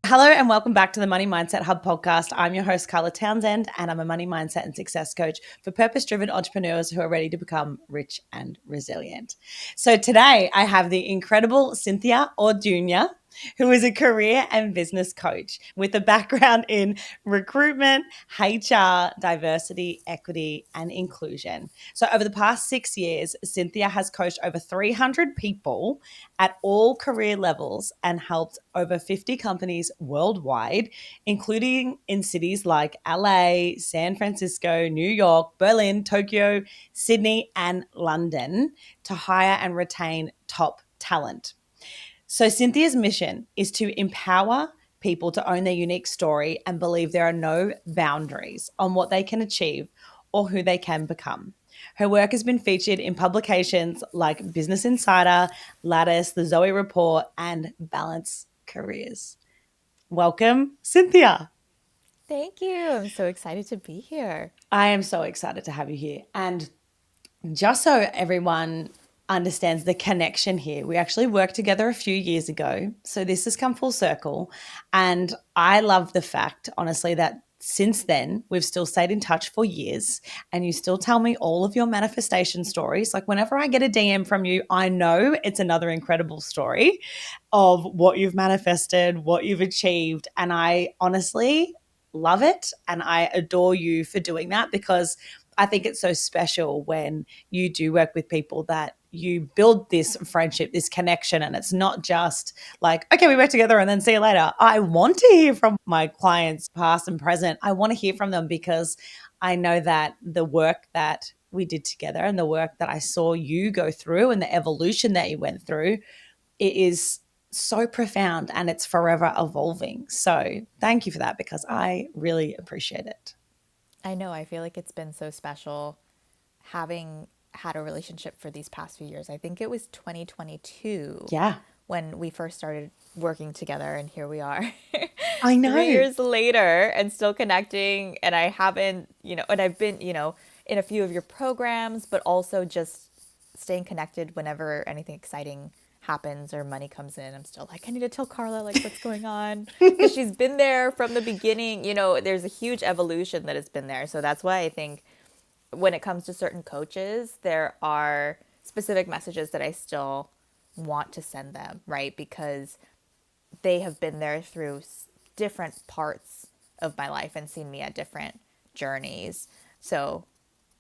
Hello and welcome back to the Money Mindset Hub podcast. I'm your host, Carla Townsend, and I'm a money mindset and success coach for purpose-driven entrepreneurs who are ready to become rich and resilient. So today I have the incredible Cynthia Orduna, who is a career and business coach with a background in recruitment, HR, diversity, equity, and inclusion. So over the past 6 years, Cynthia has coached over 300 people at all career levels and helped over 50 companies worldwide, including in cities like LA, San Francisco, New York, Berlin, Tokyo, Sydney, and London to hire and retain top talent. So Cynthia's mission is to empower people to own their unique story and believe there are no boundaries on what they can achieve or who they can become. Her work has been featured in publications like Business Insider, Lattice, The Zoe Report, and Balance Careers. Welcome, Cynthia. Thank you. I'm so excited to be here. I am so excited to have you here. And just so everyone understands the connection here, we actually worked together a few years ago. So this has come full circle. And I love the fact, honestly, that since then, we've still stayed in touch for years and you still tell me all of your manifestation stories. Like whenever I get a DM from you, I know it's another incredible story of what you've manifested, what you've achieved. And I honestly love it. And I adore you for doing that because I think it's so special when you do work with people that you build this friendship, this connection, and it's not just like, okay, we work together and then see you later. I want to hear from my clients, past and present. I want to hear from them because I know that the work that we did together and the work that I saw you go through and the evolution that you went through, it is so profound and it's forever evolving. So thank you for that because I really appreciate it. I know, I feel like it's been so special having had a relationship for these past few years. I think it was 2022 Yeah, when we first started working together, and here we are I 3 years know. later and still connecting. And I haven't, and I've been, in a few of your programs, but also just staying connected whenever anything exciting happens or money comes in. I'm still like, I need to tell Carla like what's going on because she's been there from the beginning. There's a huge evolution that has been there. So that's why I think when it comes to certain coaches, there are specific messages that I still want to send them, right? Because they have been there through different parts of my life and seen me at different journeys. So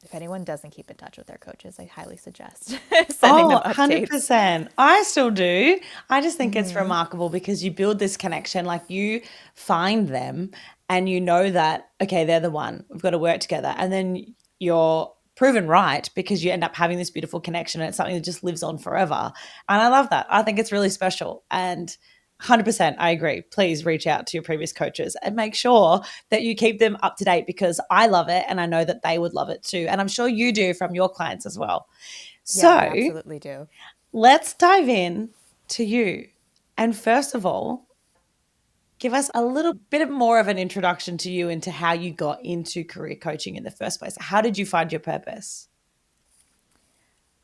if anyone doesn't keep in touch with their coaches, I highly suggest sending them Oh, updates. 100%. I still do. I just think it's remarkable because you build this connection, like you find them and you know that, okay, they're the one. We've got to work together. And then you're proven right because you end up having this beautiful connection and it's something that just lives on forever. And I love that. I think it's really special. And 100%, I agree. Please reach out to your previous coaches and make sure that you keep them up to date because I love it and I know that they would love it too. And I'm sure you do from your clients as well. Yeah, I So absolutely do. let's dive in to you. And first of all, give us a little bit more of an introduction to you into how you got into career coaching in the first place. How did you find your purpose?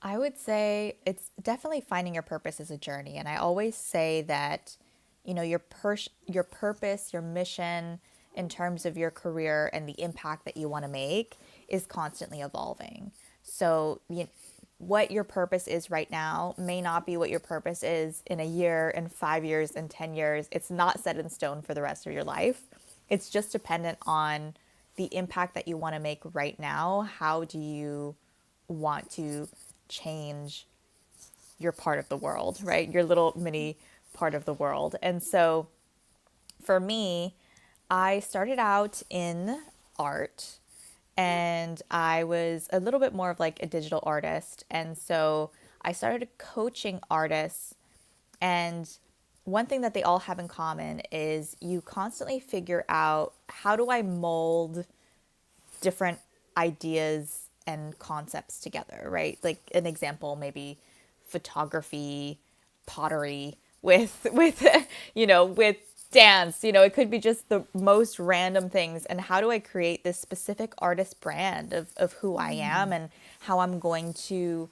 I would say it's definitely finding your purpose is a journey. And I always say that, your purpose, your mission in terms of your career and the impact that you want to make is constantly evolving. So, what your purpose is right now may not be what your purpose is in a year, in 5 years, in 10 years. It's not set in stone for the rest of your life. It's just dependent on the impact that you want to make right now. How do you want to change your part of the world, right? Your little mini part of the world. And so for me, I started out in art and I was a little bit more of like a digital artist. And so I started coaching artists. And one thing that they all have in common is you constantly figure out, how do I mold different ideas and concepts together, right? Like an example, maybe photography, pottery with with dance. It could be just the most random things. And how do I create this specific artist brand of who I am and how I'm going to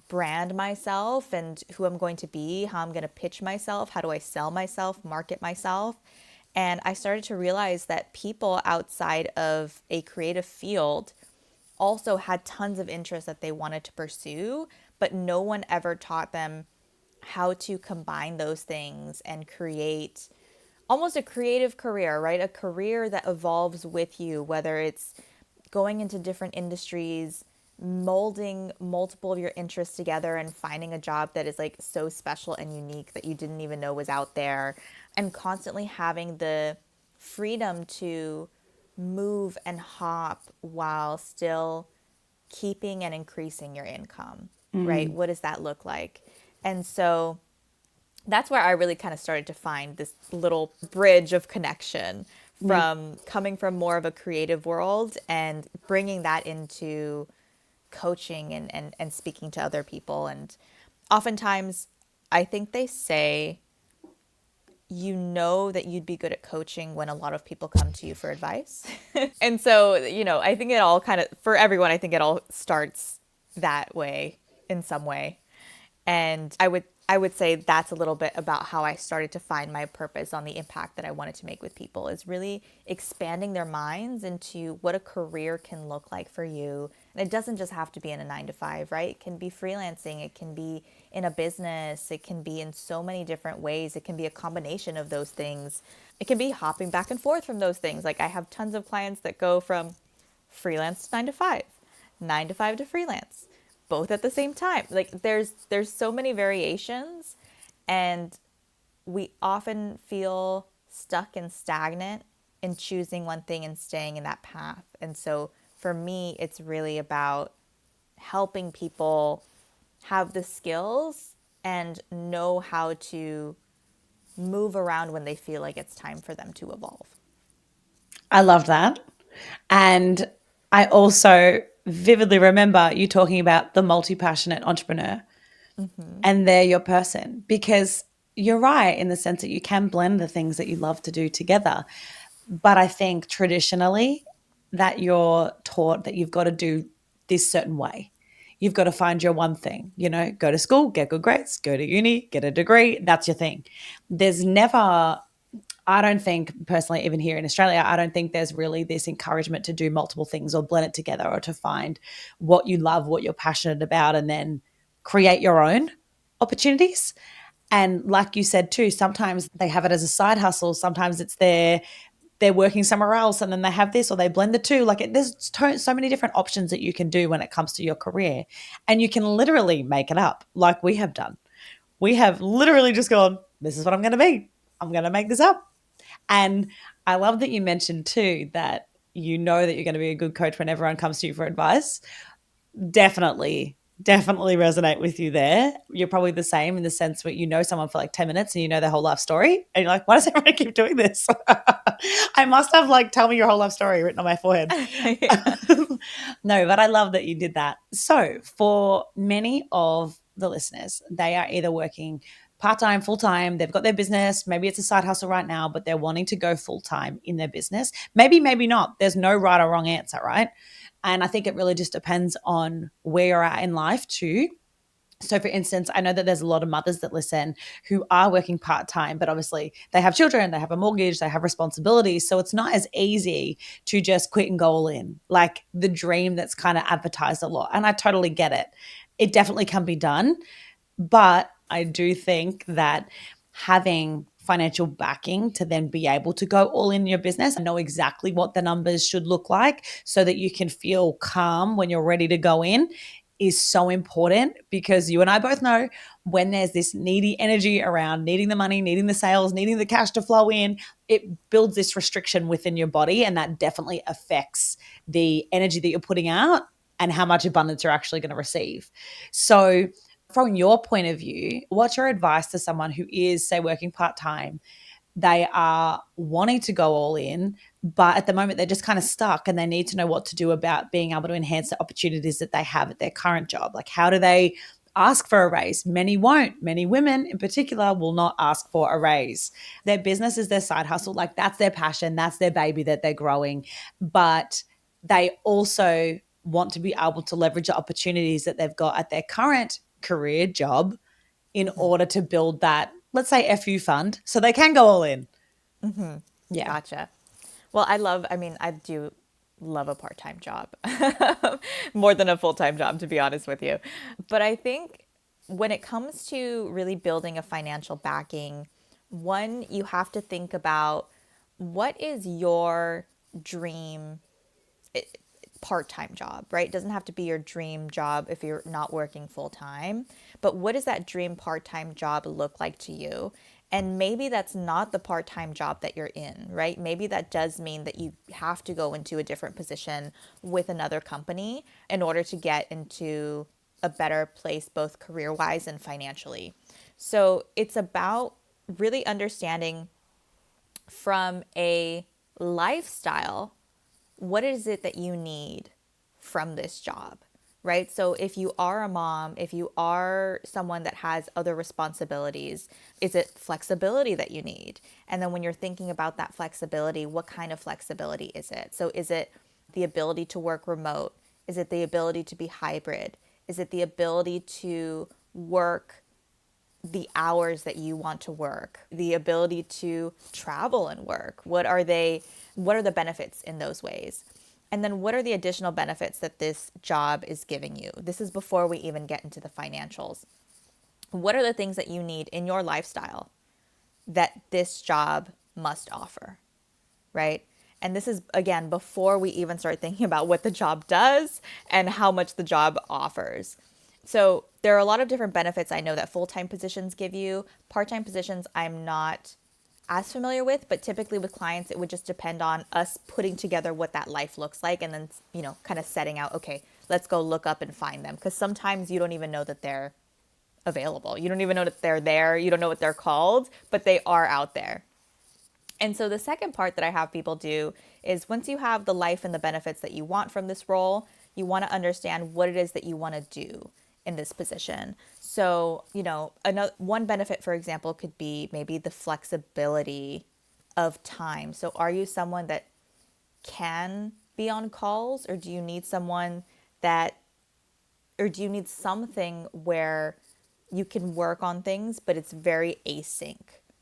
brand myself and who I'm going to be, how I'm going to pitch myself, how do I sell myself, market myself. And I started to realize that people outside of a creative field also had tons of interests that they wanted to pursue, but no one ever taught them how to combine those things and create almost a creative career, right? A career that evolves with you, whether it's going into different industries, molding multiple of your interests together and finding a job that is like so special and unique that you didn't even know was out there, and constantly having the freedom to move and hop while still keeping and increasing your income, right? What does that look like? And so that's where I really kind of started to find this little bridge of connection from coming from more of a creative world and bringing that into coaching and speaking to other people. And oftentimes, I think they say, you know that you'd be good at coaching when a lot of people come to you for advice. And so, I think it all kind of, for everyone, I think it all starts that way in some way. And I would say that's a little bit about how I started to find my purpose on the impact that I wanted to make with people, is really expanding their minds into what a career can look like for you. And it doesn't just have to be in a 9 to 5, right? It can be freelancing, it can be in a business, it can be in so many different ways. It can be a combination of those things. It can be hopping back and forth from those things. Like I have tons of clients that go from freelance to 9 to 5, 9 to 5 to freelance, both at the same time. Like there's so many variations, and we often feel stuck and stagnant in choosing one thing and staying in that path. And so for me, it's really about helping people have the skills and know how to move around when they feel like it's time for them to evolve. I love that. And I also vividly remember you talking about the multi-passionate entrepreneur, and they're your person, because you're right in the sense that you can blend the things that you love to do together. But I think traditionally that you're taught that you've got to do this certain way. You've got to find your one thing, go to school, get good grades, go to uni, get a degree. That's your thing. There's never, I don't think personally, even here in Australia, I don't think there's really this encouragement to do multiple things or blend it together, or to find what you love, what you're passionate about, and then create your own opportunities. And like you said too, sometimes they have it as a side hustle. Sometimes it's they're working somewhere else and then they have this, or they blend the two. Like there's so many different options that you can do when it comes to your career, and you can literally make it up like we have done. We have literally just gone, this is what I'm going to be. I'm going to make this up. And I love that you mentioned too that you know that you're going to be a good coach when everyone comes to you for advice. Definitely resonate with you there. You're probably the same in the sense where you know someone for like 10 minutes and you know their whole life story. And you're like, why does everyone keep doing this? I must have like, tell me your whole life story written on my forehead. Yeah. No, but I love that you did that. So for many of the listeners, they are either working part-time, full-time, they've got their business, maybe it's a side hustle right now, but they're wanting to go full-time in their business. Maybe not. There's no right or wrong answer, right? And I think it really just depends on where you're at in life too. So, for instance, I know that there's a lot of mothers that listen who are working part-time, but obviously they have children, they have a mortgage, they have responsibilities. So it's not as easy to just quit and go all in, like the dream that's kind of advertised a lot. And I totally get it. It definitely can be done. But I do think that having financial backing to then be able to go all in your business and know exactly what the numbers should look like so that you can feel calm when you're ready to go in is so important, because you and I both know when there's this needy energy around needing the money, needing the sales, needing the cash to flow in, it builds this restriction within your body, and that definitely affects the energy that you're putting out and how much abundance you're actually going to receive. So from your point of view, what's your advice to someone who is, say, working part-time? They are wanting to go all in, but at the moment they're just kind of stuck and they need to know what to do about being able to enhance the opportunities that they have at their current job. Like, how do they ask for a raise? Many won't. Many women in particular will not ask for a raise. Their business is their side hustle. Like, that's their passion. That's their baby that they're growing. But they also want to be able to leverage the opportunities that they've got at their current career job in order to build that, let's say, FU fund so they can go all in. Yeah. Gotcha. Well, I do love a part-time job more than a full-time job, to be honest with you. But I think when it comes to really building a financial backing, one, you have to think about what is your dream part-time job, right? It doesn't have to be your dream job if you're not working full-time, but what does that dream part-time job look like to you? And maybe that's not the part-time job that you're in, right? Maybe that does mean that you have to go into a different position with another company in order to get into a better place, both career-wise and financially. So it's about really understanding from a lifestyle, what is it that you need from this job, right? So if you are a mom, if you are someone that has other responsibilities, is it flexibility that you need? And then when you're thinking about that flexibility, what kind of flexibility is it? So is it the ability to work remote? Is it the ability to be hybrid? Is it the ability to work the hours that you want to work, the ability to travel and work? What are the benefits in those ways? And then what are the additional benefits that this job is giving you? This is before we even get into the financials. What are the things that you need in your lifestyle that this job must offer, right? And this is, again, before we even start thinking about what the job does and how much the job offers. So there are a lot of different benefits I know that full-time positions give you. Part-time positions I'm not as familiar with, but typically with clients, it would just depend on us putting together what that life looks like and then, kind of setting out, okay, let's go look up and find them. Because sometimes you don't even know that they're available. You don't even know that they're there. You don't know what they're called, but they are out there. And so the second part that I have people do is once you have the life and the benefits that you want from this role, you want to understand what it is that you want to do in this position. So, one benefit, for example, could be maybe the flexibility of time. So are you someone that can be on calls, or do you need something where you can work on things, but it's very async?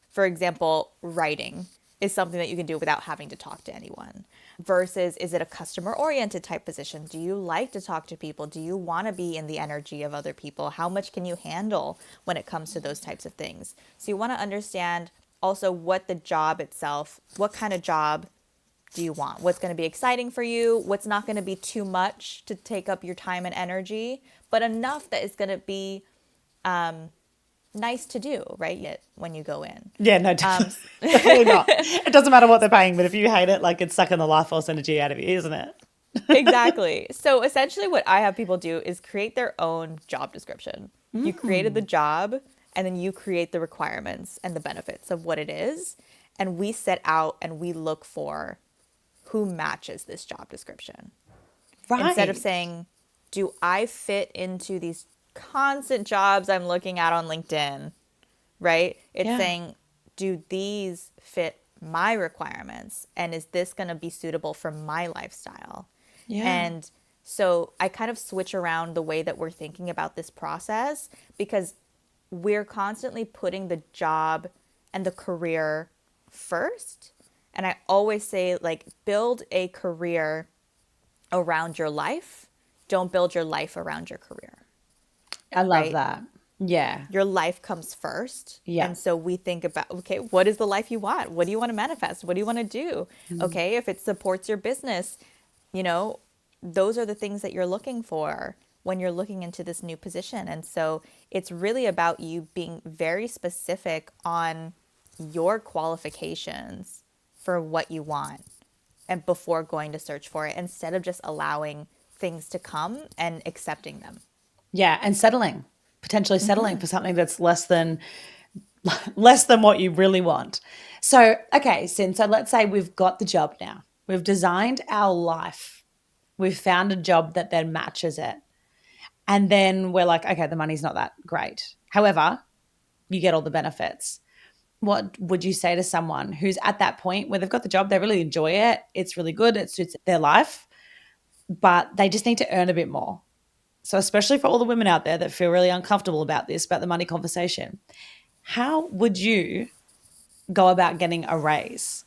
For example, writing is something that you can do without having to talk to anyone. Versus, is it a customer-oriented type position? Do you like to talk to people? Do you want to be in the energy of other people? How much can you handle when it comes to those types of things? So you want to understand also what the job itself, what kind of job do you want? What's going to be exciting for you? What's not going to be too much to take up your time and energy, but enough that it's going to be nice to do, right? Yet when you go in. Yeah, no, definitely not. It doesn't matter what they're paying, but if you hate it, like it's sucking the life force energy out of you, isn't it? Exactly. So essentially what I have people do is create their own job description. You created the job and then you create the requirements and the benefits of what it is. And we set out and we look for who matches this job description. Right. Instead of saying, do I fit into these constant jobs I'm looking at on LinkedIn, right? It's saying, do these fit my requirements? And is this going to be suitable for my lifestyle? Yeah. And so I kind of switch around the way that we're thinking about this process because we're constantly putting the job and the career first. And I always say, build a career around your life. Don't build your life around your career. I love that. Yeah. Your life comes first. Yeah. And so we think about, okay, what is the life you want? What do you want to manifest? What do you want to do? Okay, if it supports your business, those are the things that you're looking for when you're looking into this new position. And so it's really about you being very specific on your qualifications for what you want and before going to search for it, instead of just allowing things to come and accepting them. Yeah, and potentially settling for something that's less than what you really want. So, okay, Sin, so let's say we've got the job now. We've designed our life. We've found a job that then matches it. And then we're like, okay, the money's not that great. However, you get all the benefits. What would you say to someone who's at that point where they've got the job, they really enjoy it, it's really good, it suits their life, but they just need to earn a bit more. So especially for all the women out there that feel really uncomfortable about this, about the money conversation, how would you go about getting a raise?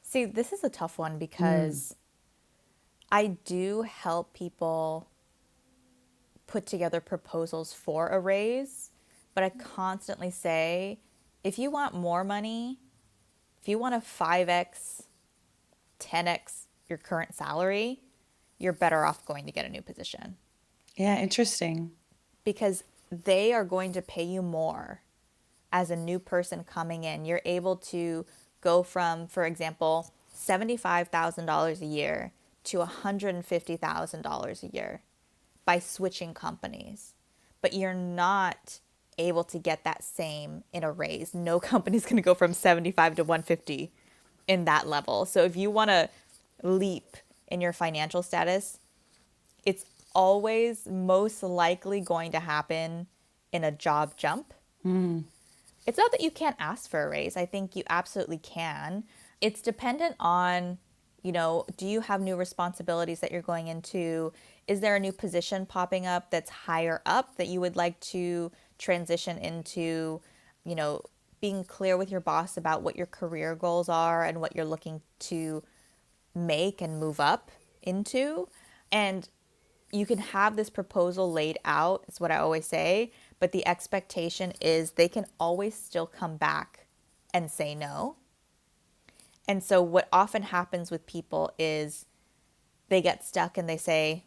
See, this is a tough one Mm, because I do help people put together proposals for a raise, but I constantly say if you want more money, if you want a 5x, 10x your current salary, you're better off going to get a new position yeah, interesting. because they are going to pay you more as a new person coming in. You're able to go from, for example, $75,000 a year to $150,000 a year by switching companies. But you're not able to get that same in a raise. No company's going to go from 75 to 150 in that level. So if you want to leap in your financial status, it's always most likely going to happen in a job jump. It's not that you can't ask for a raise. I think you absolutely can. It's dependent on, do you have new responsibilities that you're going into? Is there a new position popping up that's higher up that you would like to transition into? Being clear with your boss about what your career goals are and what you're looking to make and move up into. And you can have this proposal laid out, is what I always say, but the expectation is they can always still come back and say no. And so what often happens with people is they get stuck and they say,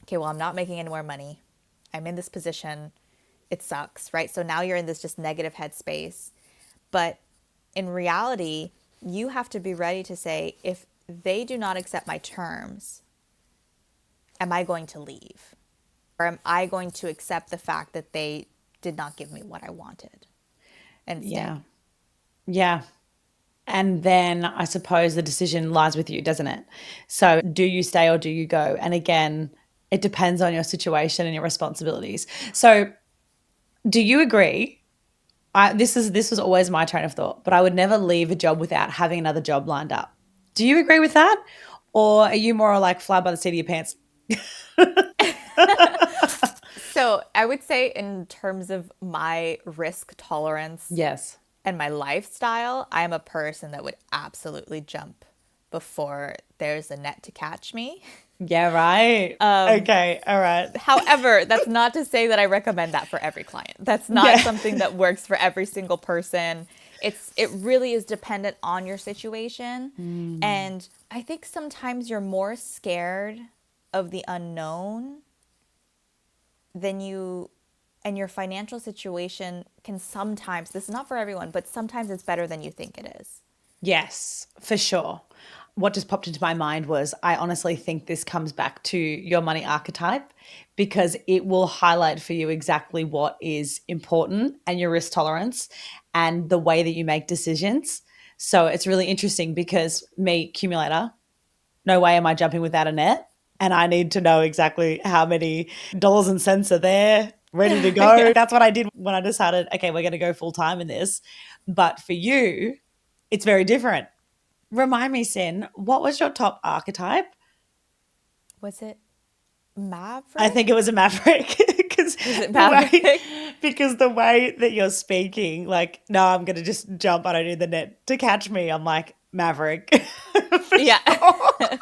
okay, well, I'm not making any more money. I'm in this position. It sucks, right? So now you're in this just negative headspace. But in reality, you have to be ready to say, if they do not accept my terms, am I going to leave? Or am I going to accept the fact that they did not give me what I wanted and Yeah. stay? Yeah. And then I suppose the decision lies with you, doesn't it? So do you stay or do you go? And again, it depends on your situation and your responsibilities. So do you agree? This was always my train of thought, but I would never leave a job without having another job lined up. Do you agree with that? Or are you more like fly by the seat of your pants? So I would say, in terms of my risk tolerance Yes. and my lifestyle, I'm a person that would absolutely jump before there's a net to catch me. Yeah, right. Okay. All right. However, that's not to say that I recommend that for every client. That's not Yeah. something that works for every single person. It really is dependent on your situation. Mm, And I think sometimes you're more scared of the unknown than you, and your financial situation can sometimes, this is not for everyone, but sometimes it's better than you think it is. yes, for sure. What just popped into my mind was I honestly think this comes back to your money archetype because it will highlight for you exactly what is important and your risk tolerance and the way that you make decisions. So it's really interesting because me, accumulator, no way am I jumping without a net. And I need to know exactly how many dollars and cents are there ready to go. Yeah. That's what I did when I decided, okay, we're going to go full time in this. But for you, it's very different. Remind me, Sin, what was your top archetype? Was it I think it Maverick? was a maverick because Was it the way Maverick? that you're speaking, like, no, I'm gonna just jump. I don't need the net to catch me. I'm like maverick for Yeah. sure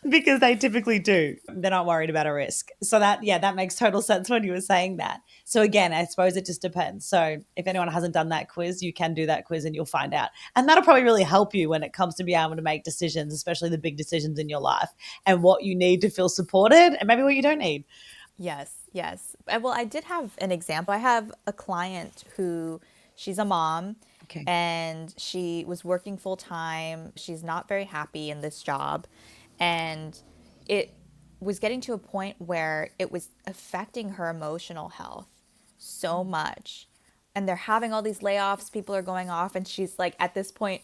because they typically do. They're not worried about a risk. So that yeah, that makes total sense when you were saying that. So again, I suppose it just depends. So if anyone hasn't done that quiz, you can do that quiz and you'll find out. And that'll probably really help you when it comes to being able to make decisions, especially the big decisions in your life and what you need to feel supported and maybe what you don't need. Yes, yes. Well, I did have an example. I have a client who, she's a mom Okay. and she was working full time. She's not very happy in this job. And it was getting to a point where it was affecting her emotional health so much. And they're having all these layoffs, people are going off, and she's like, at this point,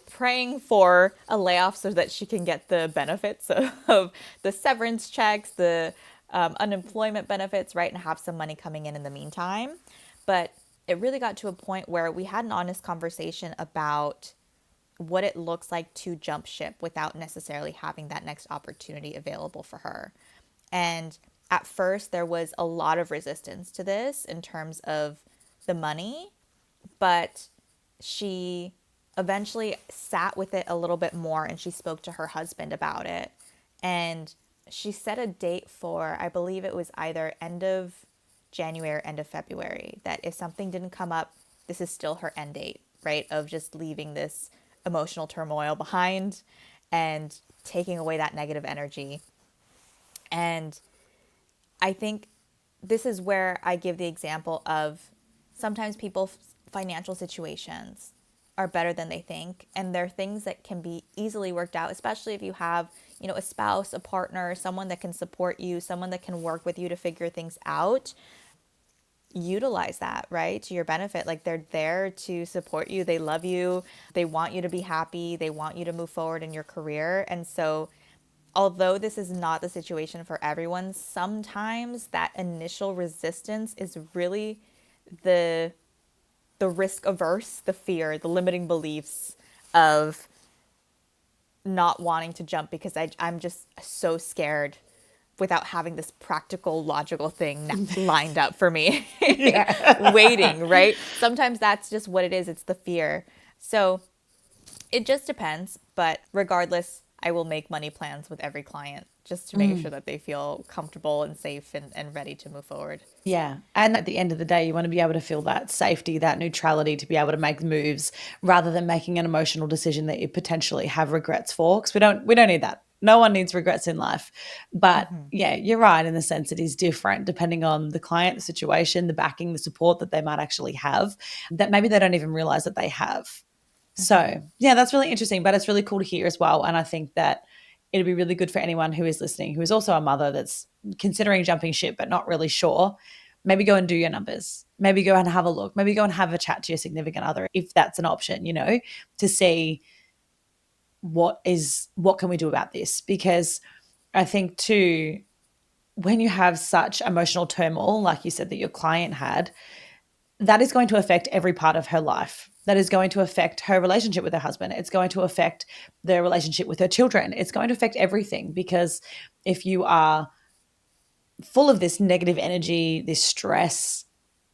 praying for a layoff so that she can get the benefits of the severance checks, the unemployment benefits, right? And have some money coming in the meantime. But it really got to a point where we had an honest conversation about what it looks like to jump ship without necessarily having that next opportunity available for her. And at first, there was a lot of resistance to this in terms of the money, but she eventually sat with it a little bit more and she spoke to her husband about it. And she set a date for, I believe it was either end of January or end of February, that if something didn't come up, this is still her end date, right? Of just leaving this emotional turmoil behind and taking away that negative energy. And I think this is where I give the example of sometimes people's financial situations are better than they think. And they're things that can be easily worked out, especially if you have, a spouse, a partner, someone that can support you, someone that can work with you to figure things out. Utilize that, right, to your benefit. Like, they're there to support you. They love you. They want you to be happy. They want you to move forward in your career. And so although this is not the situation for everyone, sometimes that initial resistance is really the risk averse, the fear, the limiting beliefs of not wanting to jump because I'm just so scared without having this practical, logical thing lined up for me, waiting, right? Sometimes that's just what it is. It's the fear. So it just depends. But regardless, I will make money plans with every client just to make sure that they feel comfortable and safe and ready to move forward. Yeah. And at the end of the day, you want to be able to feel that safety, that neutrality to be able to make moves rather than making an emotional decision that you potentially have regrets for. Because we don't need that. No one needs regrets in life. But yeah, you're right in the sense it is different depending on the client, the situation, the backing, the support that they might actually have that maybe they don't even realize that they have. So yeah, that's really interesting, but it's really cool to hear as well. And I think that it'd be really good for anyone who is listening, who is also a mother that's considering jumping ship, but not really sure. Maybe go and do your numbers. Maybe go and have a look. Maybe go and have a chat to your significant other if that's an option, to see what can we do about this? Because I think too, when you have such emotional turmoil, like you said that your client had, that is going to affect every part of her life. That is going to affect her relationship with her husband. It's going to affect the relationship with her children. It's going to affect everything because if you are full of this negative energy, this stress,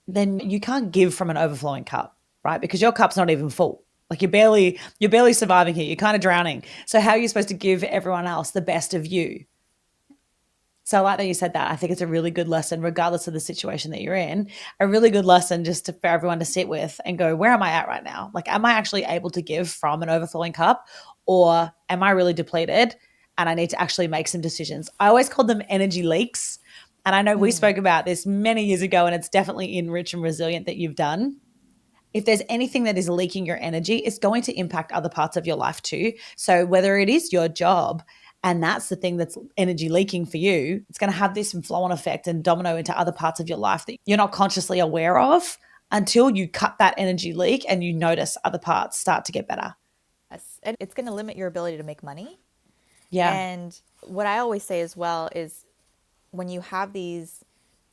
then you can't give from an overflowing cup, right? Because your cup's not even full. Like you're barely surviving here. You're kind of drowning. So how are you supposed to give everyone else the best of you? So I like that you said that. I think it's a really good lesson, regardless of the situation that you're in, a really good lesson just for everyone to sit with and go, where am I at right now? Like, am I actually able to give from an overflowing cup, or am I really depleted and I need to actually make some decisions? I always call them energy leaks. And I know we spoke about this many years ago, and it's definitely in Rich and Resilient that you've done. If there's anything that is leaking your energy, it's going to impact other parts of your life too. So whether it is your job, and that's the thing that's energy leaking for you, it's going to have this flow on effect and domino into other parts of your life that you're not consciously aware of until you cut that energy leak and you notice other parts start to get better. Yes. And it's going to limit your ability to make money. Yeah. And what I always say as well is when you have these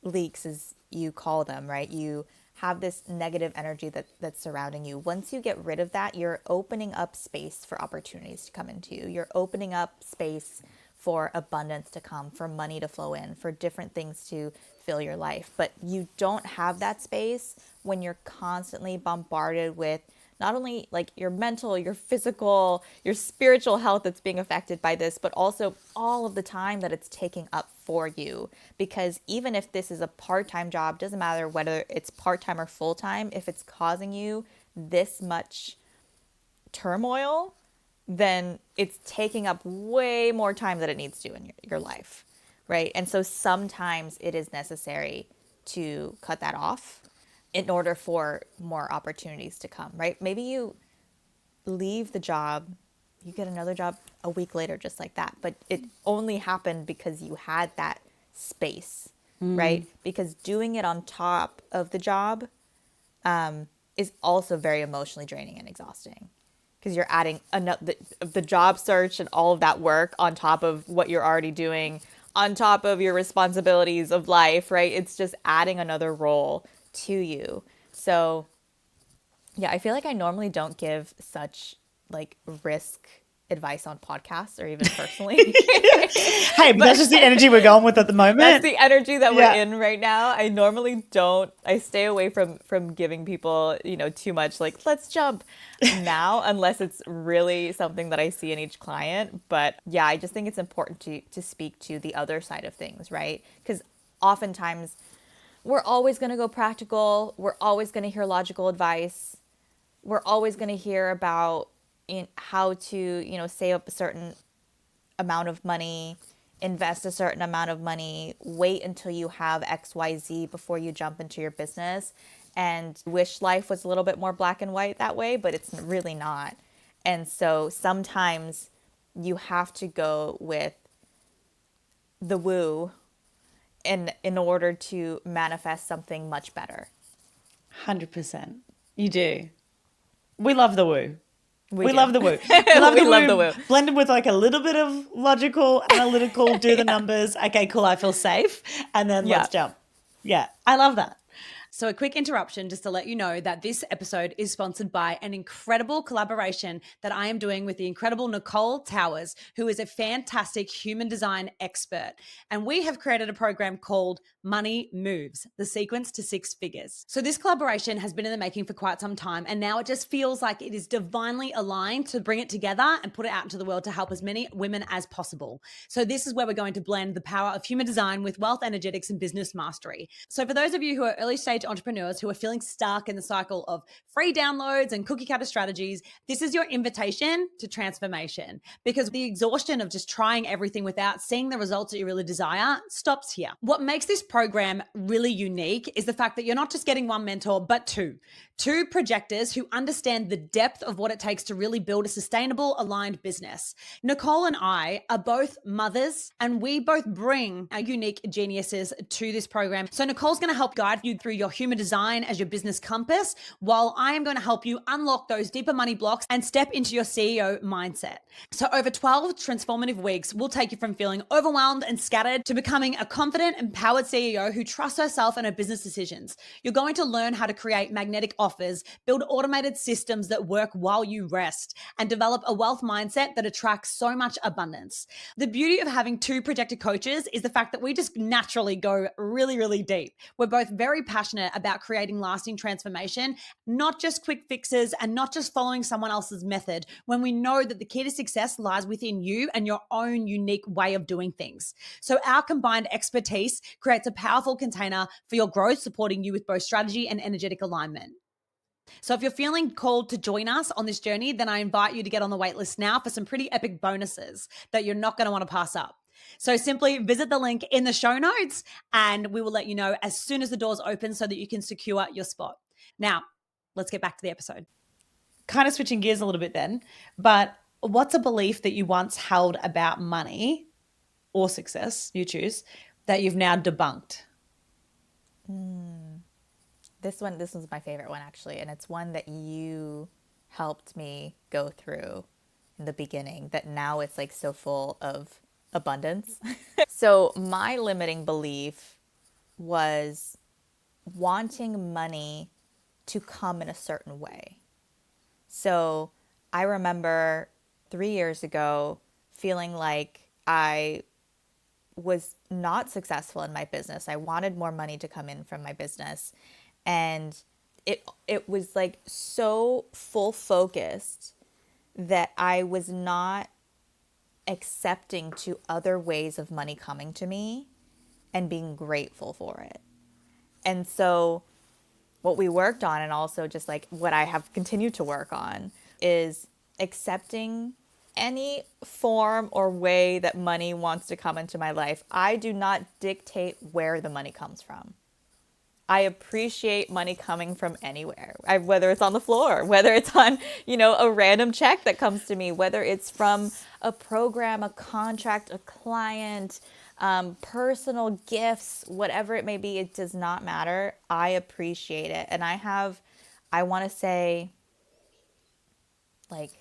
leaks, as you call them, right? You have this negative energy that's surrounding you. Once you get rid of that, you're opening up space for opportunities to come into you. You're opening up space for abundance to come, for money to flow in, for different things to fill your life. But you don't have that space when you're constantly bombarded with not only like your mental, your physical, your spiritual health that's being affected by this, but also all of the time that it's taking up for you. Because even if this is a part-time job, doesn't matter whether it's part-time or full-time, if it's causing you this much turmoil, then it's taking up way more time than it needs to in your life, right? And so sometimes it is necessary to cut that off in order for more opportunities to come, right? Maybe you leave the job, you get another job a week later, just like that. But it only happened because you had that space, right? Because doing it on top of the job is also very emotionally draining and exhausting. Because you're adding the job search and all of that work on top of what you're already doing, on top of your responsibilities of life, right? It's just adding another role to you. So yeah, I feel like I normally don't give such like risk advice on podcasts or even personally. Hey, but that's just the energy we're going with at the moment. That's the energy that we're in right now. I normally don't. I stay away from giving people, too much like let's jump now unless it's really something that I see in each client. But yeah, I just think it's important to speak to the other side of things, right? Because oftentimes we're always going to go practical. We're always going to hear logical advice. We're always going to hear about how to, save up a certain amount of money, invest a certain amount of money, wait until you have XYZ before you jump into your business, and wish life was a little bit more black and white that way, but it's really not. And so sometimes you have to go with the woo in order to manifest something much better. 100%. You do. We love the woo. We do. love the woo. We love the woo. Blended with like a little bit of logical, analytical, do the numbers. Okay, cool. I feel safe. And then let's jump. Yeah, I love that. So a quick interruption just to let you know that this episode is sponsored by an incredible collaboration that I am doing with the incredible Nicole Towers, who is a fantastic human design expert. And we have created a program called Money Moves, the sequence to six figures. So this collaboration has been in the making for quite some time. And now it just feels like it is divinely aligned to bring it together and put it out into the world to help as many women as possible. So this is where we're going to blend the power of human design with wealth energetics and business mastery. So for those of you who are early stage entrepreneurs who are feeling stuck in the cycle of free downloads and cookie cutter strategies, this is your invitation to transformation, because the exhaustion of just trying everything without seeing the results that you really desire stops here. What makes this program really unique is the fact that you're not just getting one mentor, but two projectors who understand the depth of what it takes to really build a sustainable, aligned business. Nicole and I are both mothers, and we both bring our unique geniuses to this program. So Nicole's going to help guide you through your human design as your business compass, while I am going to help you unlock those deeper money blocks and step into your CEO mindset. So over 12 transformative weeks, we'll take you from feeling overwhelmed and scattered to becoming a confident, empowered CEO who trusts herself and her business decisions. You're going to learn how to create magnetic offers, build automated systems that work while you rest, and develop a wealth mindset that attracts so much abundance. The beauty of having two projected coaches is the fact that we just naturally go really, really deep. We're both very passionate about creating lasting transformation, not just quick fixes and not just following someone else's method, when we know that the key to success lies within you and your own unique way of doing things. So our combined expertise creates a powerful container for your growth, supporting you with both strategy and energetic alignment. So if you're feeling called to join us on this journey, then I invite you to get on the waitlist now for some pretty epic bonuses that you're not going to want to pass up. So simply visit the link in the show notes and we will let you know as soon as the doors open so that you can secure your spot. Now, let's get back to the episode. Kind of switching gears a little bit then, but what's a belief that you once held about money or success, you choose, that you've now debunked? This was my favorite one, actually. And it's one that you helped me go through in the beginning, that now it's like so full of abundance. So my limiting belief was wanting money to come in a certain way. So I remember 3 years ago feeling like I was not successful in my business. I wanted more money to come in from my business. And it was like so full focused that I was not accepting to other ways of money coming to me and being grateful for it. And so what we worked on, and also just like what I have continued to work on, is accepting any form or way that money wants to come into my life. I do not dictate where the money comes from. I appreciate money coming from anywhere, whether it's on the floor, whether it's on, a random check that comes to me, whether it's from a program, a contract, a client, personal gifts, whatever it may be, it does not matter. I appreciate it. And I want to say like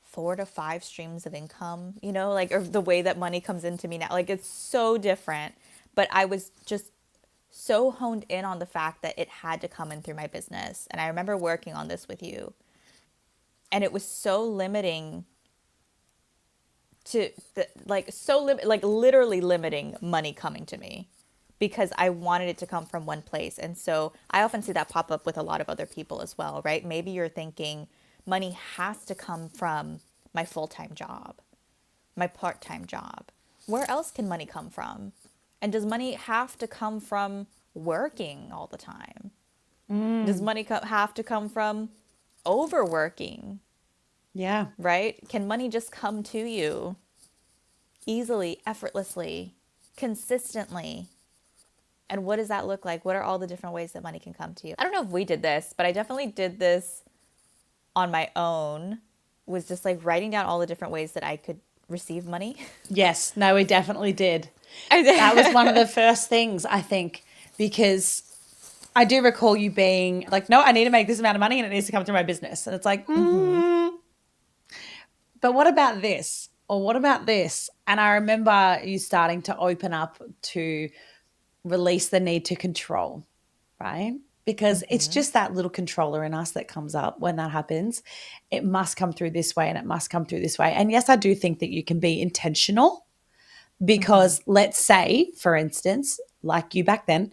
4 to 5 streams of income, or the way that money comes into me now, like it's so different. But I was just so honed in on the fact that it had to come in through my business. And I remember working on this with you. And it was so limiting to like literally limiting money coming to me because I wanted it to come from one place. And so I often see that pop up with a lot of other people as well, right? Maybe you're thinking money has to come from my full-time job, my part-time job. Where else can money come from? And does money have to come from working all the time? Does money have to come from overworking, Yeah. right? Can money just come to you easily, effortlessly, consistently? And what does that look like? What are all the different ways that money can come to you? I don't know if we did this, but I definitely did this on my own, was just like writing down all the different ways that I could receive money. Yes. No, we definitely did. I That was one of did. the first things, I think, because I do recall you being like, no, I need to make this amount of money and it needs to come through my business. And it's like, but what about this? Or what about this? And I remember you starting to open up to release the need to control, right? Because it's just that little controller in us that comes up when that happens. It must come through this way and it must come through this way. And yes, I do think that you can be intentional because let's say, for instance, like you back then,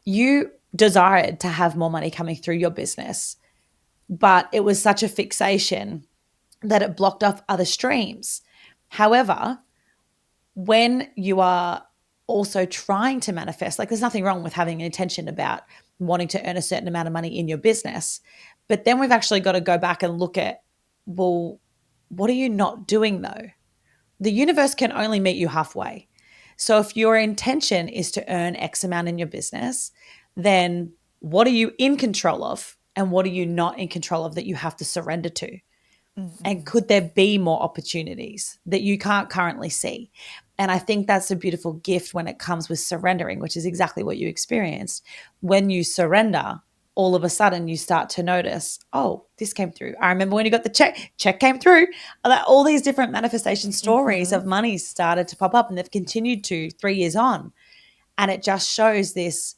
you desired to have more money coming through your business, but it was such a fixation that it blocked off other streams. However, when you are also trying to manifest, like there's nothing wrong with having an intention about wanting to earn a certain amount of money in your business. But then we've actually got to go back and look at, well, what are you not doing though? The universe can only meet you halfway. So if your intention is to earn X amount in your business, then what are you in control of and what are you not in control of that you have to surrender to? And could there be more opportunities that you can't currently see? And I think that's a beautiful gift when it comes with surrendering, which is exactly what you experienced. When you surrender, all of a sudden you start to notice, oh, this came through. I remember when you got the check came through. All these different manifestation stories of money started to pop up and they've continued to 3 years on. And it just shows this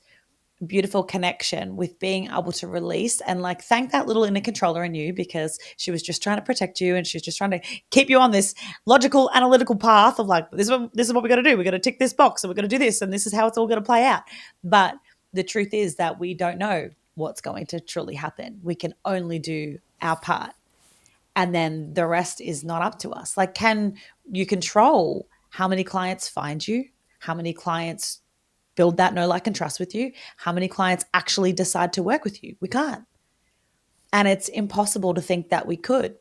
beautiful connection with being able to release and like thank that little inner controller in you because she was just trying to protect you and she's just trying to keep you on this logical analytical path of like this is what we got to do, we got to tick this box and we're going to do this and this is how it's all going to play out. But the truth is that we don't know what's going to truly happen. We can only do our part and then the rest is not up to us. Like, can you control how many clients find you, how many clients build that know, like, and trust with you? How many clients actually decide to work with you? We can't. And it's impossible to think that we could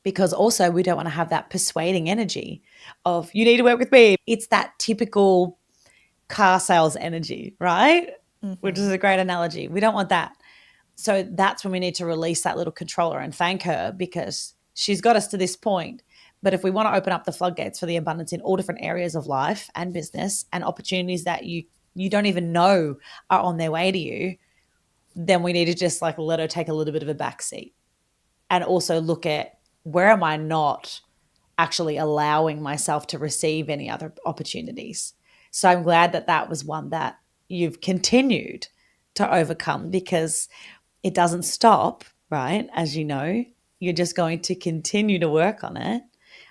because also we don't want to have that persuading energy of you need to work with me. It's that typical car sales energy, right? Which is a great analogy. We don't want that. So that's when we need to release that little controller and thank her because she's got us to this point. But if we want to open up the floodgates for the abundance in all different areas of life and business and opportunities that you don't even know are on their way to you, then we need to just like let her take a little bit of a back seat and also look at where am I not actually allowing myself to receive any other opportunities. So I'm glad that that was one that you've continued to overcome because it doesn't stop, right? As you know, you're just going to continue to work on it.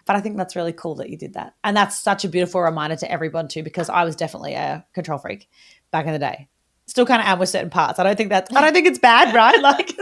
But I think that's really cool that you did that. And that's such a beautiful reminder to everyone too, because I was definitely a control freak back in the day. Still kind of am with certain parts. I don't think it's bad, right? Like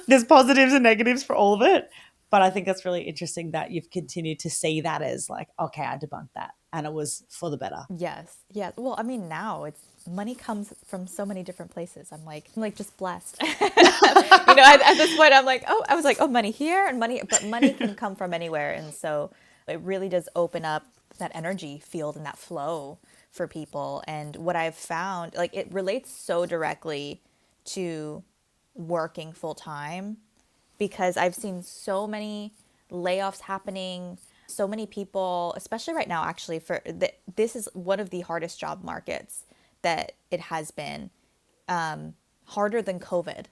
there's positives and negatives for all of it. But I think it's really interesting that you've continued to see that as like, okay, I debunked that. And it was for the better. Yes. Yes. Well, I mean, now it's money comes from so many different places. I'm like just blessed. At this point, I was like, oh, money here and money, but money can come from anywhere. And so it really does open up that energy field and that flow for people. And what I've found, like, it relates so directly to working full time because I've seen so many layoffs happening, so many people, especially right now, actually, this is one of the hardest job markets that it has been, harder than COVID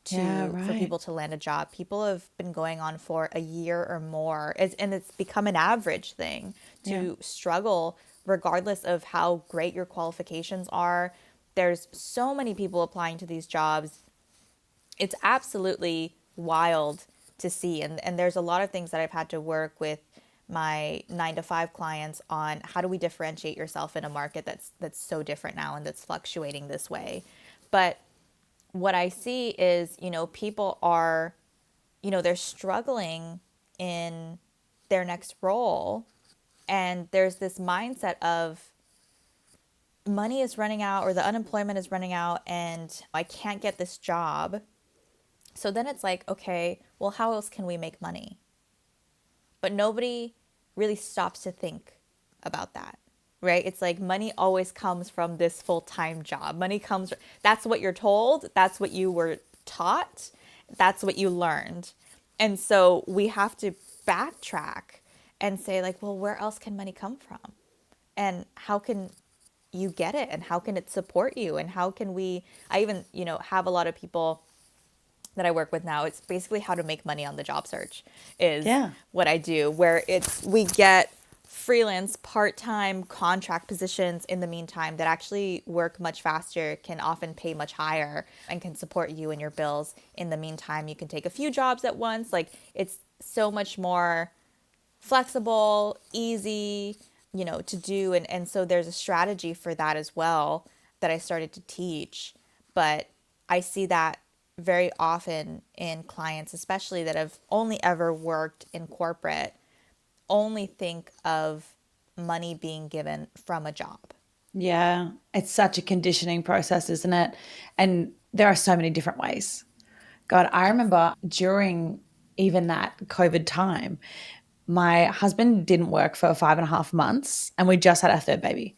for people to land a job. People have been going on for a year or more, and it's become an average thing to struggle regardless of how great your qualifications are. There's so many people applying to these jobs. It's absolutely wild to see. And there's a lot of things that I've had to work with my 9 to 5 clients on. How do we differentiate yourself in a market that's so different now and that's fluctuating this way? But what I see is, people are, they're struggling in their next role. And there's this mindset of money is running out or the unemployment is running out and I can't get this job. So then it's like, okay, well, how else can we make money? But nobody really stops to think about that, right? It's like money always comes from this full-time job. Money comes, that's what you're told. That's what you were taught. That's what you learned. And so we have to backtrack and say like, well, where else can money come from? And how can you get it? And how can it support you? And how can I even, have a lot of people that I work with now. It's basically how to make money on the job search is what I do, where we get freelance part-time contract positions in the meantime that actually work much faster, can often pay much higher, and can support you and your bills. In the meantime, you can take a few jobs at once. Like, it's so much more flexible, easy, to do. And so there's a strategy for that as well that I started to teach. But I see that very often in clients, especially that have only ever worked in corporate, only think of money being given from a job. Yeah, it's such a conditioning process, isn't it? And there are so many different ways. God, I remember during even that COVID time, my husband didn't work for 5.5 months and we just had our third baby.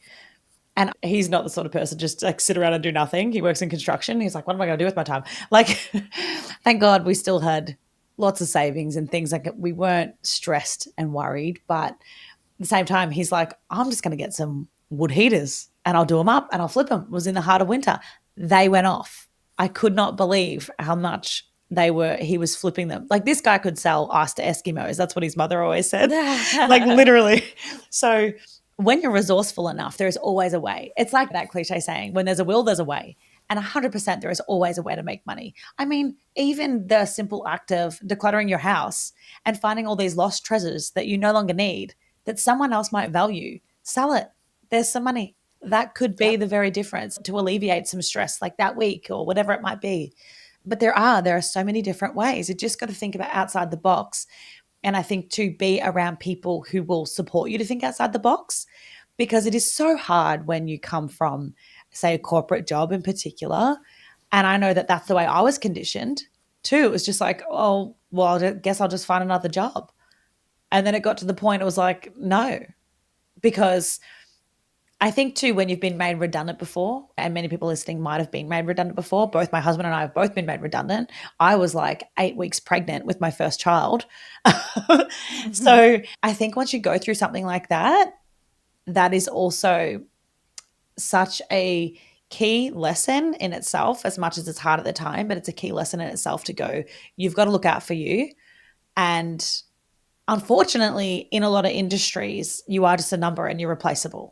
And he's not the sort of person just like sit around and do nothing. He works in construction. He's like, what am I going to do with my time? Like, thank God we still had lots of savings and things like it. We weren't stressed and worried. But at the same time, he's like, I'm just going to get some wood heaters and I'll do them up and I'll flip them. It was in the heart of winter. They went off. I could not believe how much he was flipping them. Like, this guy could sell ice to Eskimos. That's what his mother always said. Like, literally. So when you're resourceful enough, there is always a way. It's like that cliche saying, when there's a will, there's a way. And 100% there is always a way to make money. I mean, even the simple act of decluttering your house and finding all these lost treasures that you no longer need, that someone else might value, sell it. There's some money. That could be the very difference to alleviate some stress like that week or whatever it might be. But there are so many different ways. You just got to think about outside the box. And I think to be around people who will support you to think outside the box, because it is so hard when you come from, say, a corporate job in particular. And I know that that's the way I was conditioned too. It was just like, oh, well, I guess I'll just find another job. And then it got to the point it was like, no, because I think too, when you've been made redundant before, and many people listening might have been made redundant before, both my husband and I have both been made redundant. I was like 8 weeks pregnant with my first child. So I think once you go through something like that, that is also such a key lesson in itself, as much as it's hard at the time, but it's a key lesson in itself to go, you've got to look out for you. And unfortunately, in a lot of industries, you are just a number and you're replaceable.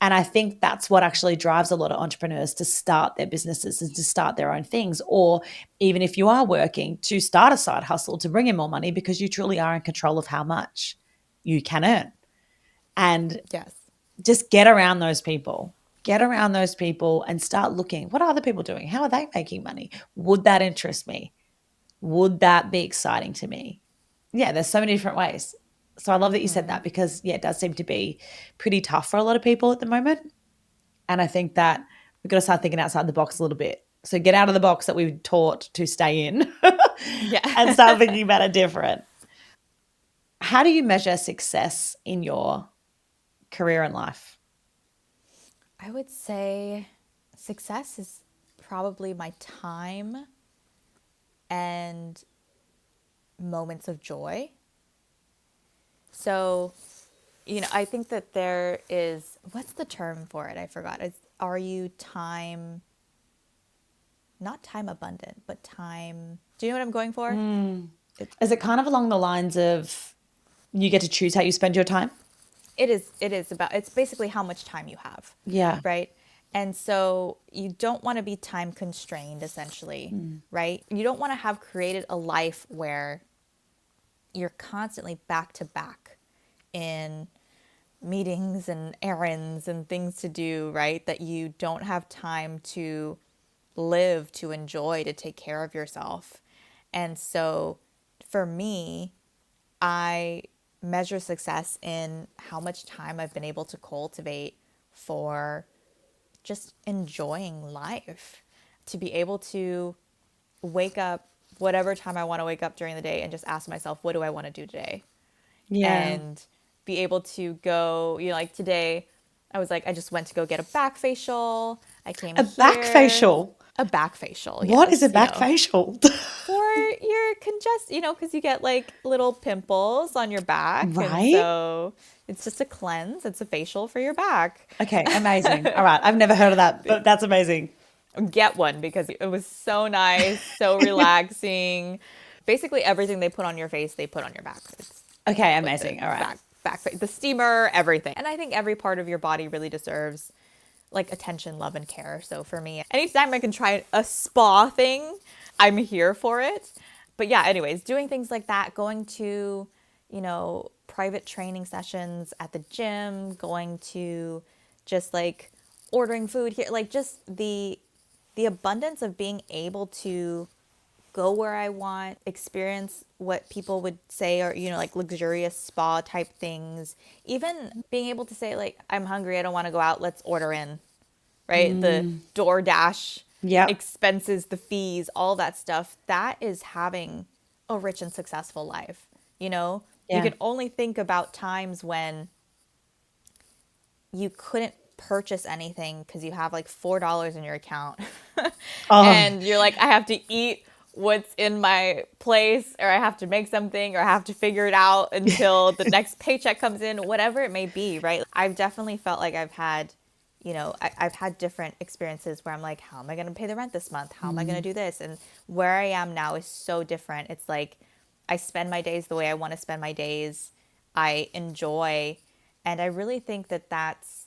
And I think that's what actually drives a lot of entrepreneurs to start their businesses and to start their own things. Or even if you are working, to start a side hustle to bring in more money, because you truly are in control of how much you can earn. And just get around those people. Get around those people and start looking, what are other people doing? How are they making money? Would that interest me? Would that be exciting to me? Yeah, there's so many different ways. So I love that you said that, because it does seem to be pretty tough for a lot of people at the moment. And I think that we've got to start thinking outside the box a little bit. So get out of the box that we've taught to stay in and start thinking about it different. How do you measure success in your career and life? I would say success is probably my time and moments of joy. So, I think that there is, what's the term for it? I forgot. Are you not time abundant, but time, do you know what I'm going for? Is it kind of along the lines of you get to choose how you spend your time? It is it's basically how much time you have. Yeah. Right. And so you don't want to be time constrained, essentially, right? You don't want to have created a life where you're constantly back to back in meetings and errands and things to do, right? That you don't have time to live, to enjoy, to take care of yourself. And so for me, I measure success in how much time I've been able to cultivate for just enjoying life, to be able to wake up whatever time I want to wake up during the day and just ask myself, what do I want to do today? Yeah. And be able to go, like today, I was like, I just went to go get a back facial. I came A back here. facial. A back facial, What is a yes, back facial? for your because you get like little pimples on your back. And Right? so it's just a cleanse. It's a facial for your back. Okay, amazing. All right. I've never heard of that, but that's amazing. Get one because it was so nice, so relaxing. Basically, everything they put on your face, they put on your back. It's Okay, like the amazing. All right. the steamer, everything. And I think every part of your body really deserves like attention, love, and care. So for me, anytime I can try a spa thing, I'm here for it. But yeah, anyways, doing things like that, going to, private training sessions at the gym, going to just like ordering food here, like just the abundance of being able to go where I want, experience what people would say are, like luxurious spa type things. Even being able to say, like, I'm hungry, I don't want to go out, let's order in, right? The DoorDash Yep. expenses, the fees, all that stuff. That is having a rich and successful life. You Yeah. can only think about times when you couldn't purchase anything because you have like $4 in your account Oh, and you're like, I have to eat what's in my place, or I have to make something, or I have to figure it out until the next paycheck comes in, whatever it may be, right? I've definitely felt like I've had, I've had different experiences where I'm like, how am I going to pay the rent this month? How am I going to do this? And where I am now is so different. It's like I spend my days the way I want to spend my days. I enjoy. And I really think that that's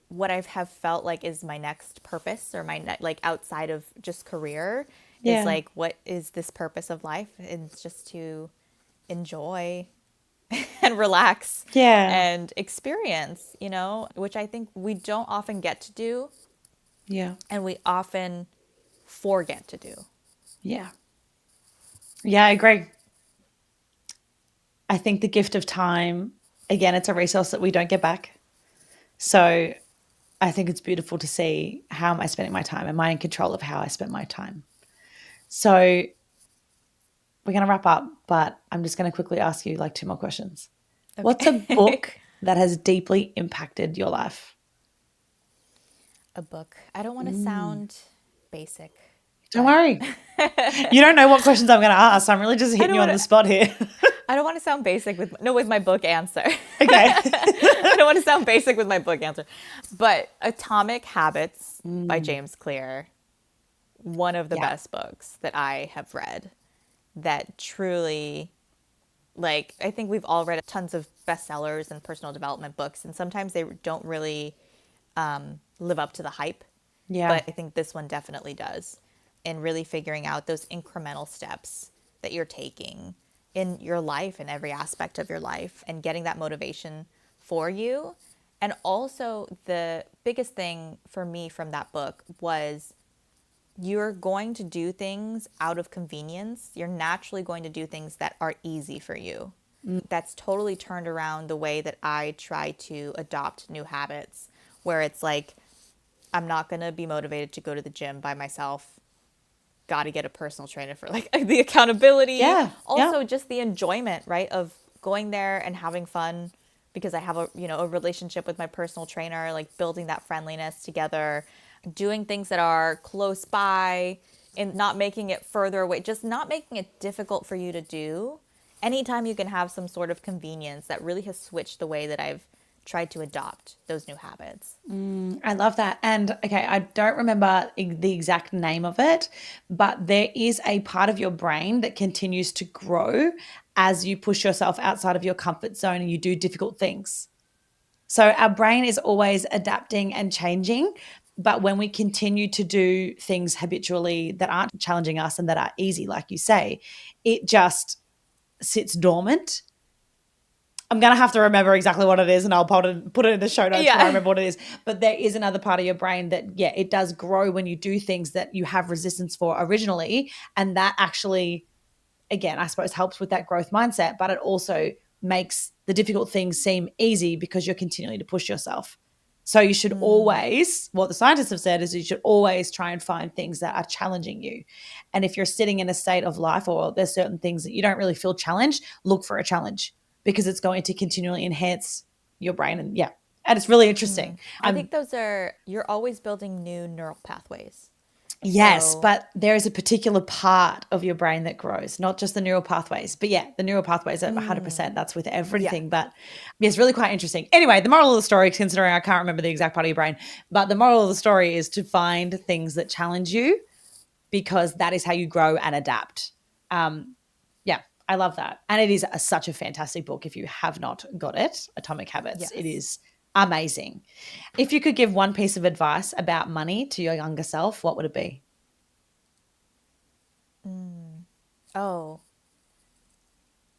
what I have felt like is my next purpose, or like outside of just career, is yeah. like, what is this purpose of life? It's just to enjoy and relax Yeah. and experience, which I think we don't often get to do, Yeah. and we often forget to do. Yeah. Yeah, I agree. I think the gift of time, again, it's a resource that we don't get back. So I think it's beautiful to see, how am I spending my time? Am I in control of how I spend my time? So we're going to wrap up, but I'm just going to quickly ask you like two more questions. What's a Okay. book that has deeply impacted your life? A book. I don't want to sound basic, Don't but worry. You don't know what questions I'm going to ask. I'm really just I hitting don't you on want the to. spot here. I don't want to sound basic with my book answer. Okay. I don't want to sound basic with my book answer. But Atomic Habits by James Clear, one of the Yeah. best books that I have read, that truly, like, I think we've all read tons of bestsellers and personal development books, and sometimes they don't really live up to the hype. Yeah. But I think this one definitely does. And really figuring out those incremental steps that you're taking in your life, in every aspect of your life, and getting that motivation for you. And also, the biggest thing for me from that book was, you're going to do things out of convenience. You're naturally going to do things that are easy for you. That's totally turned around the way that I try to adopt new habits, where it's like, I'm not going to be motivated to go to the gym by myself. Got to get a personal trainer for like the accountability. Yeah. Yeah. Also, just the enjoyment, right, of going there and having fun, because I have a relationship with my personal trainer, like building that friendliness together, doing things that are close by and not making it further away, just not making it difficult for you to do. Anytime you can have some sort of convenience, that really has switched the way that I've tried to adopt those new habits. I love that. And okay, I don't remember the exact name of it, but there is a part of your brain that continues to grow as you push yourself outside of your comfort zone and you do difficult things. So our brain is always adapting and changing. But when we continue to do things habitually that aren't challenging us and that are easy, like you say, it just sits dormant. I'm going to have to remember exactly what it is, and I'll put it in the show notes when I remember what it is. But there is another part of your brain that, it does grow when you do things that you have resistance for originally. And that actually, again, I suppose helps with that growth mindset, but it also makes the difficult things seem easy because you're continuing to push yourself. So you should always, what the scientists have said is you should always try and find things that are challenging you. And if you're sitting in a state of life or there's certain things that you don't really feel challenged, look for a challenge because it's going to continually enhance your brain. And and it's really interesting. I think you're always building new neural pathways. Yes, but there is a particular part of your brain that grows, not just the neural pathways. But the neural pathways are 100%. That's with everything. But it's really quite interesting. Anyway, the moral of the story, considering I can't remember the exact part of your brain, but the moral of the story is to find things that challenge you because that is how you grow and adapt. I love that. And it is such a fantastic book if you have not got it, Atomic Habits. Yes. It is amazing. If you could give one piece of advice about money to your younger self, what would it be? And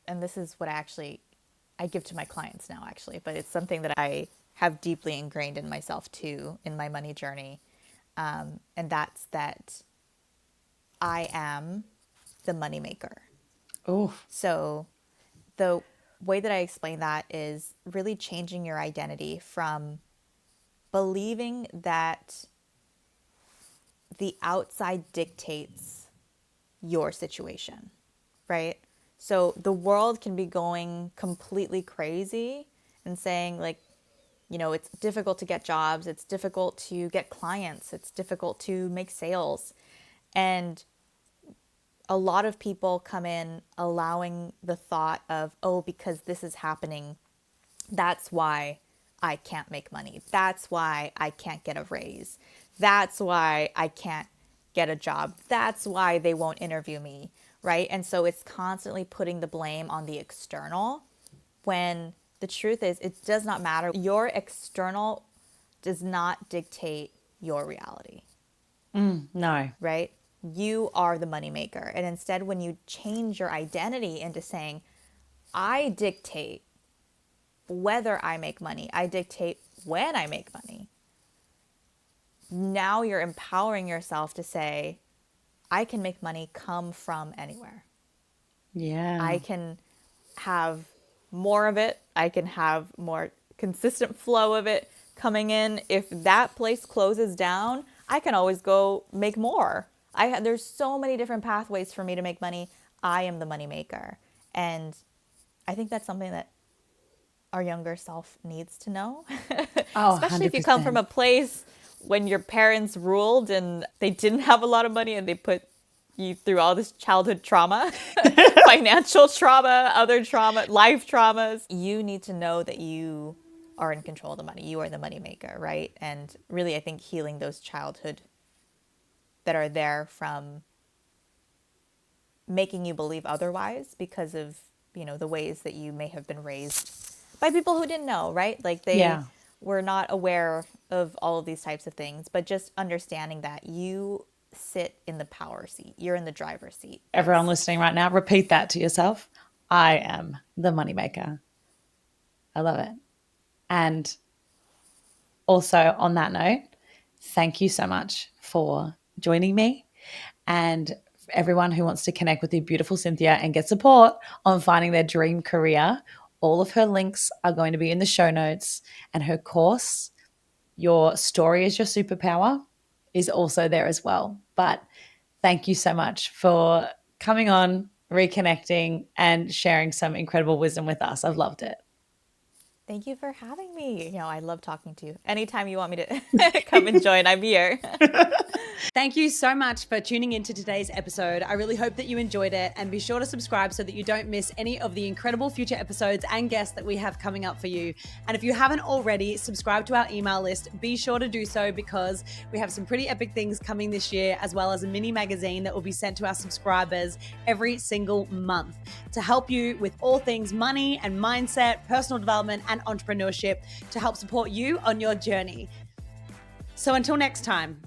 this is what I give to my clients now, actually, but it's something that I have deeply ingrained in myself too, in my money journey. And that's that I am the moneymaker. Oh, So the way that I explain that is really changing your identity from believing that the outside dictates your situation, right? So the world can be going completely crazy and saying it's difficult to get jobs, it's difficult to get clients, it's difficult to make sales. And a lot of people come in allowing the thought of, because this is happening, that's why I can't make money. That's why I can't get a raise. That's why I can't get a job. That's why they won't interview me, right? And so it's constantly putting the blame on the external when the truth is it does not matter. Your external does not dictate your reality. No. Right? You are the moneymaker. And instead, when you change your identity into saying, I dictate whether I make money, I dictate when I make money, now you're empowering yourself to say, I can make money come from anywhere. Yeah. I can have more of it. I can have more consistent flow of it coming in. If that place closes down, I can always go make more. There's so many different pathways for me to make money. I am the money maker. And I think that's something that our younger self needs to know. Especially 100%. If you come from a place when your parents ruled and they didn't have a lot of money and they put you through all this childhood trauma, financial trauma, other trauma, life traumas. You need to know that you are in control of the money. You are the money maker, right? And really, I think healing those childhood that are there from making you believe otherwise because of, the ways that you may have been raised by people who didn't know, right? Like they were not aware of all of these types of things, but just understanding that you sit in the power seat. You're in the driver's seat. Everyone listening right now, repeat that to yourself. I am the moneymaker. I love it. And also on that note, thank you so much for joining me. And everyone who wants to connect with the beautiful Cynthia and get support on finding their dream career, all of her links are going to be in the show notes, and her course, Your Story is Your Superpower, is also there as well. But thank you so much for coming on, reconnecting, and sharing some incredible wisdom with us. I've loved it. Thank you for having me. I love talking to you. Anytime you want me to come and join, I'm here. Thank you so much for tuning into today's episode. I really hope that you enjoyed it, and be sure to subscribe so that you don't miss any of the incredible future episodes and guests that we have coming up for you. And if you haven't already subscribed to our email list, be sure to do so because we have some pretty epic things coming this year, as well as a mini magazine that will be sent to our subscribers every single month to help you with all things money and mindset, personal development, and entrepreneurship to help support you on your journey. So until next time,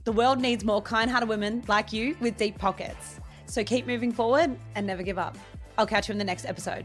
the world needs more kind-hearted women like you with deep pockets. So keep moving forward and never give up. I'll catch you in the next episode.